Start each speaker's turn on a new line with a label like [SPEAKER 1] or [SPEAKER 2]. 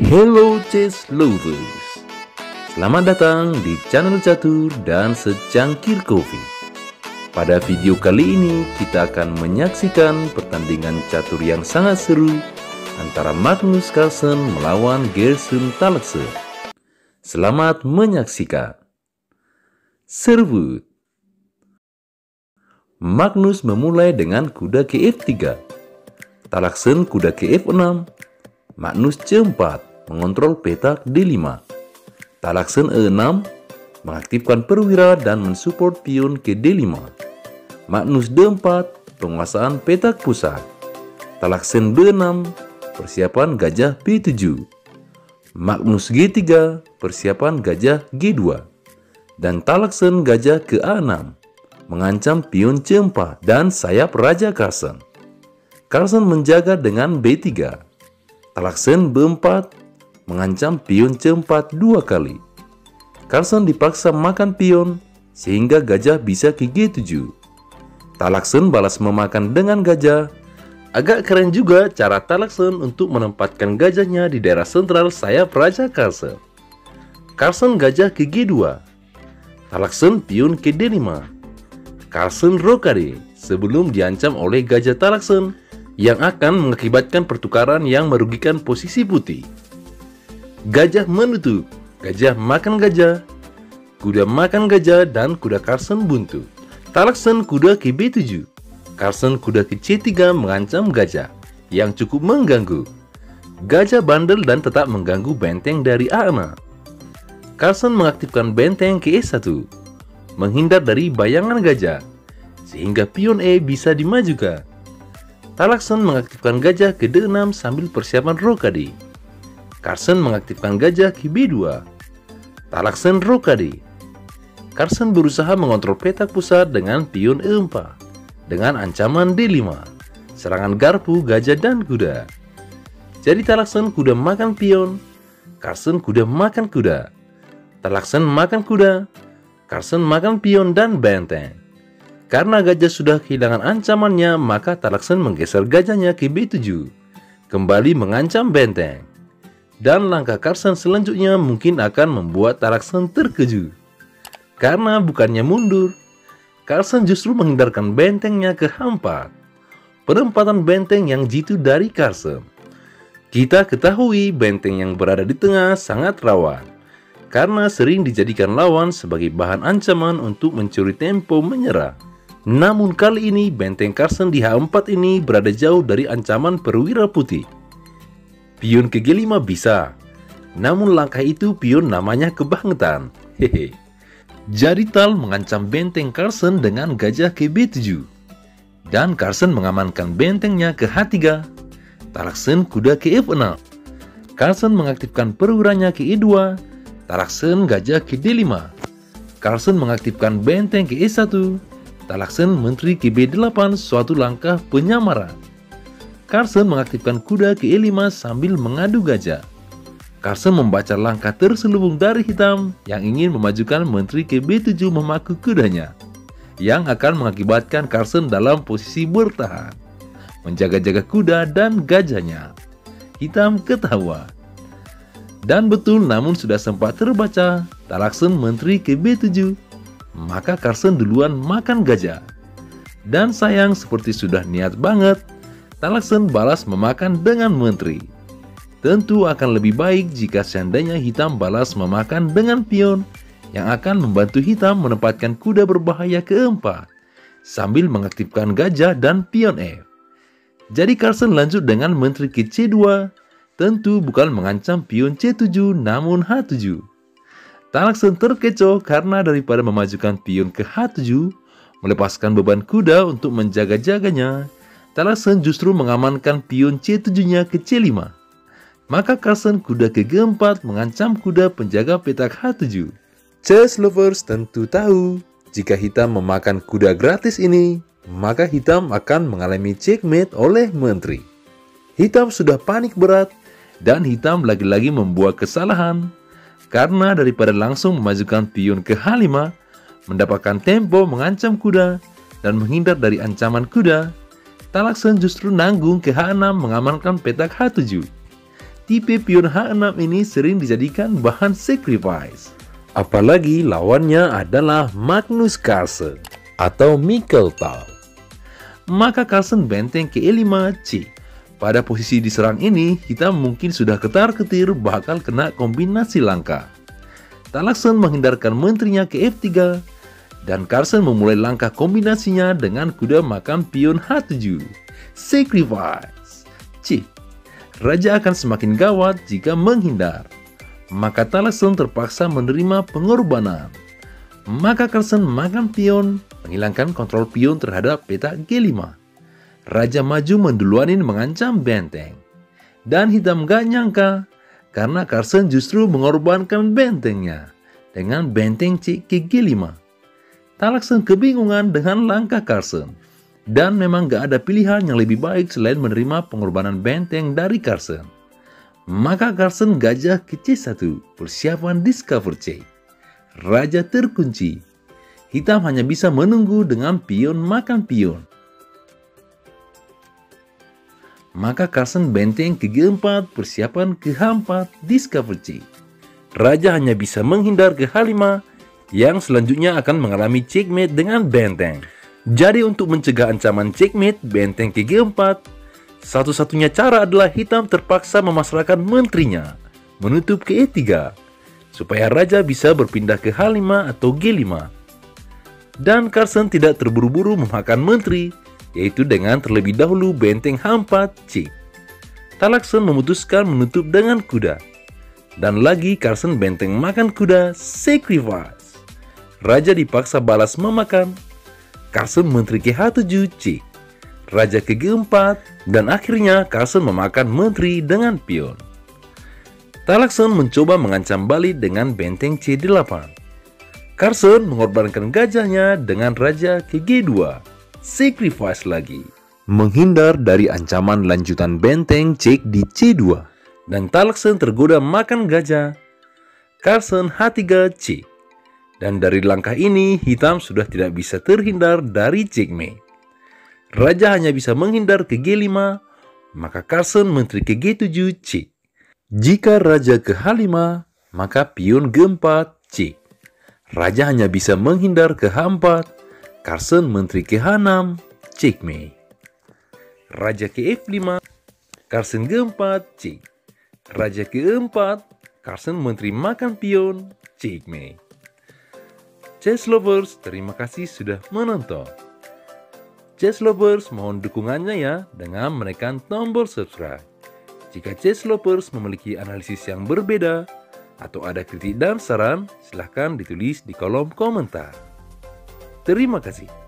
[SPEAKER 1] Hello chess lovers, selamat datang di channel Catur dan Secangkir Kopi. Pada video kali ini kita akan menyaksikan pertandingan catur yang sangat seru antara Magnus Carlsen melawan Gerson Talekse. Selamat menyaksikan. Serbu. Magnus memulai dengan kuda ke F3, Taleksen kuda ke F6, Magnus C4 mengontrol petak D5, Taleksen E6 mengaktifkan perwira dan mensupport pion ke D5, Magnus D4 penguasaan petak pusat, Taleksen B6 persiapan gajah B7, Magnus G3 persiapan gajah G2, dan Taleksen gajah ke A6 mengancam pion C4 dan sayap Raja Carlsen. Carlsen menjaga dengan B3. Taleksen B4 mengancam pion C4 dua kali. Carlsen dipaksa makan pion sehingga gajah bisa ke G7. Taleksen balas memakan dengan gajah. Agak keren juga cara Taleksen untuk menempatkan gajahnya di daerah sentral sayap Raja Carlsen. Carlsen gajah ke G2. Taleksen pion ke D5. Carlsen rokade sebelum diancam oleh gajah Taleksen yang akan mengakibatkan pertukaran yang merugikan posisi putih. Gajah menutup, gajah makan gajah, kuda makan gajah, dan kuda Carlsen buntu. Taleksen kuda ke B7, Carlsen kuda ke C3 mengancam gajah yang cukup mengganggu. Gajah bandel dan tetap mengganggu benteng dari A6. Carlsen mengaktifkan benteng ke E1, menghindar dari bayangan gajah, sehingga pion E bisa dimajukan. Taleksen mengaktifkan gajah ke D6 sambil persiapan rokade. Carlsen mengaktifkan gajah ke B2. Taleksen rokade. Carlsen berusaha mengontrol petak pusat dengan pion E4 dengan ancaman D5, serangan garpu, gajah, dan kuda. Jadi Taleksen kuda makan pion, Carlsen kuda makan kuda. Taleksen makan kuda, Carlsen makan pion dan benteng. Karena gajah sudah kehilangan ancamannya, maka Taleksen menggeser gajahnya ke B7, kembali mengancam benteng. Dan langkah Carlsen selanjutnya mungkin akan membuat Taleksen terkejut. Karena bukannya mundur, Carlsen justru menghindarkan bentengnya ke H4. Penempatan benteng yang jitu dari Carlsen. Kita ketahui benteng yang berada di tengah sangat rawan, karena sering dijadikan lawan sebagai bahan ancaman untuk mencuri tempo menyerah. Namun kali ini benteng Carlsen di H4 ini berada jauh dari ancaman perwira putih. Pion ke G5 bisa, namun langkah itu pion namanya kebangetan. Hehe. Jadi Tal mengancam benteng Carlsen dengan gajah ke B7. Dan Carlsen mengamankan bentengnya ke H3. Taleksen kuda ke F6. Carlsen mengaktifkan perwiranya ke E2. Taleksen gajah ke D5. Carlsen mengaktifkan benteng ke E1. Taleksen menteri ke B8, suatu langkah penyamaran. Carlsen mengaktifkan kuda ke E5 sambil mengadu gajah. Carlsen membaca langkah terselubung dari hitam yang ingin memajukan menteri ke B7 memaku kudanya, yang akan mengakibatkan Carlsen dalam posisi bertahan, menjaga-jaga kuda dan gajahnya. Hitam ketawa. Dan betul, namun sudah sempat terbaca Taleksen menteri ke B7, maka Carlsen duluan makan gajah. Dan sayang, seperti sudah niat banget, Taleksen balas memakan dengan menteri. Tentu akan lebih baik jika seandainya hitam balas memakan dengan pion yang akan membantu hitam menempatkan kuda berbahaya keempat sambil mengaktifkan gajah dan pion F. Jadi Carlsen lanjut dengan menteri ke C2, tentu bukan mengancam pion C7 namun H7. Taleksen terkecoh karena daripada memajukan pion ke H7, melepaskan beban kuda untuk menjaga-jaganya, Taleksen justru mengamankan pion C7-nya ke C5. Maka Carlsen kuda ke G4 mengancam kuda penjaga petak H7. Chess lovers tentu tahu, jika hitam memakan kuda gratis ini, maka hitam akan mengalami checkmate oleh menteri. Hitam sudah panik berat, dan hitam lagi-lagi membuat kesalahan. Karena daripada langsung memajukan pion ke H5, mendapatkan tempo mengancam kuda, dan menghindar dari ancaman kuda, Taleksen justru nanggung ke H6 mengamankan petak H7. tipe pion H6 ini sering dijadikan bahan sacrifice. Apalagi lawannya adalah Magnus Carlsen atau Mikkel Tal. Maka Carlsen benteng ke E5 C. Pada posisi diserang ini, hitam mungkin sudah ketar-ketir bakal kena kombinasi langkah. Tallaksen menghindarkan menterinya ke F3, dan Carlsen memulai langkah kombinasinya dengan kuda makan pion H7. Sacrifice. C. Raja akan semakin gawat jika menghindar. Maka Tallaksen terpaksa menerima pengorbanan. Maka Carlsen makan pion, menghilangkan kontrol pion terhadap petak G5. Raja maju menduluanin mengancam benteng. Dan hitam gak nyangka, karena Carlsen justru mengorbankan bentengnya dengan benteng C ke G5. Tallaksen kebingungan dengan langkah Carlsen. Dan memang gak ada pilihan yang lebih baik selain menerima pengorbanan benteng dari Carlsen. Maka Carlsen gajah ke C1, persiapan discover C. Raja terkunci. Hitam hanya bisa menunggu dengan pion makan pion. Maka Carlsen benteng ke G4, persiapan ke H4, discover C. Raja hanya bisa menghindar ke H5, yang selanjutnya akan mengalami checkmate dengan benteng. Jadi untuk mencegah ancaman checkmate benteng ke G4, satu-satunya cara adalah hitam terpaksa memasrahkan menterinya, menutup ke E3, supaya raja bisa berpindah ke H5 atau G5. Dan Carlsen tidak terburu-buru memakan menteri, yaitu dengan terlebih dahulu benteng H4 C. Tallaksen memutuskan menutup dengan kuda. Dan lagi Carlsen benteng makan kuda, sacrifice. Raja dipaksa balas memakan. Carlsen menteri ke H7 C. Raja ke G4, dan akhirnya Carlsen memakan menteri dengan pion. Tallaksen mencoba mengancam balik dengan benteng C8. Carlsen mengorbankan gajahnya dengan raja ke G2. Sacrifice lagi. Menghindar dari ancaman lanjutan benteng cek di C2. Dan Tallaksen tergoda makan gajah. Carlsen H3 C. Dan dari langkah ini, hitam sudah tidak bisa terhindar dari checkmate. Raja hanya bisa menghindar ke G5, maka Carlsen menteri ke G7 C. Jika raja ke H5, maka pion G4 C. Raja hanya bisa menghindar ke H4, Carlsen menteri ke H6, checkmate. Raja ke F5, Carlsen G4 C. Raja ke E4, Carlsen menteri makan pion, checkmate. Chess Lovers, terima kasih sudah menonton. Chess Lovers, mohon dukungannya ya dengan menekan tombol subscribe. Jika Chess Lovers memiliki analisis yang berbeda atau ada kritik dan saran, silahkan ditulis di kolom komentar. Terima kasih.